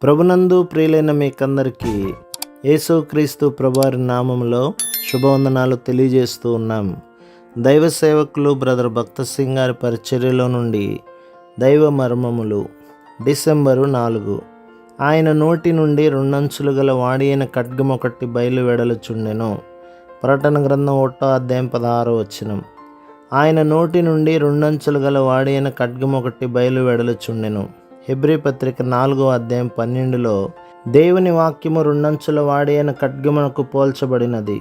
ప్రభునందు ప్రియులైన మీకందరికీ యేసుక్రీస్తు ప్రభువారి నామంలో శుభవందనాలు తెలియజేస్తూ ఉన్నాం. దైవ సేవకులు బ్రదర్ భక్త సింగ్ గారి పరిచర్యలో నుండి దైవ మర్మములు డిసెంబరు 4. ఆయన నోటి నుండి రెండంచులు గల వాడి అయిన ఖడ్గం ఒకటి బయలు వెడలుచుండెను. ప్రకటన గ్రంథం 1:16. ఆయన నోటి నుండి రెండంచులు గల వాడి అయిన ఖడ్గం ఒకటి బయలు వెడలుచుండెను. హెబ్రీ పత్రిక 4:12 దేవుని వాక్యము రెండంచుల వాడి అయిన ఖడ్గమునకు పోల్చబడినది.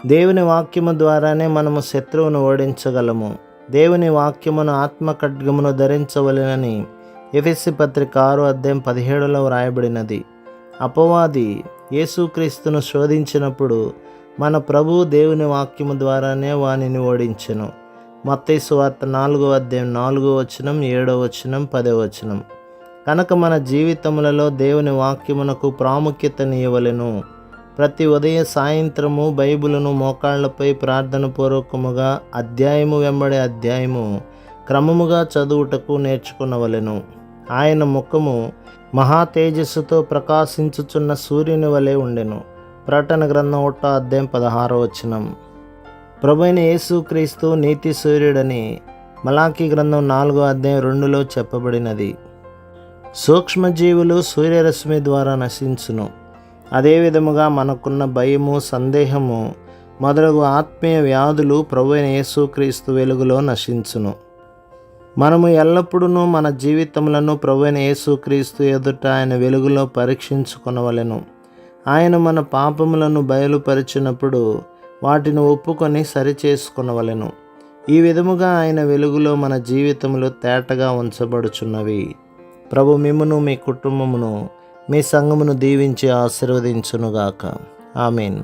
దేవుని వాక్యము ద్వారానే మనము శత్రువును ఓడించగలము. దేవుని వాక్యమును ఆత్మ ఖడ్గమును ధరించవలెనని ఎఫెసీ పత్రిక 6:17 వ్రాయబడినది. అపవాది యేసుక్రీస్తును శోధించినప్పుడు మన ప్రభువు దేవుని వాక్యము ద్వారానే వానిని ఓడించెను. మత్తయి సువార్త 4:4, 7, 10. కనుక మన జీవితములలో దేవుని వాక్యమునకు ప్రాముఖ్యతనివ్వవలెను. ప్రతి ఉదయ సాయంత్రము బైబిలును మోకాళ్లపై ప్రార్థన పూర్వకముగా అధ్యాయము వెంబడి అధ్యాయము క్రమముగా చదువుటకు నేర్చుకునవలెను. ఆయన ముఖము మహా తేజస్సుతో ప్రకాశించుచున్న సూర్యుని వలె ఉండెను. ప్రకటన గ్రంథం 1:16. ప్రభువైన యేసుక్రీస్తు నీతి సూర్యుడని మలాకీ గ్రంథం 4:2 చెప్పబడినది. సూక్ష్మజీవులు సూర్యరశ్మి ద్వారా నశించును. అదేవిధముగా మనకున్న భయము, సందేహము మొదలగు ఆత్మీయ వ్యాధులు ప్రభువైన యేసుక్రీస్తు వెలుగులో నశించును. మనము ఎల్లప్పుడూ మన జీవితములను ప్రభువైన యేసుక్రీస్తు ఎదుట ఆయన వెలుగులో పరీక్షించుకొనవలెను. ఆయన మన పాపములను బయలుపరిచినప్పుడు వాటిని ఒప్పుకొని సరిచేసుకొనవలెను. ఈ విధముగా ఆయన వెలుగులో మన జీవితములు తేటగా ఉంచబడుచున్నవి. ప్రభు మిమ్మును, మీ కుటుంబమును, మీ సంఘమును దీవించి ఆశీర్వదించునుగాక. ఆమేన్.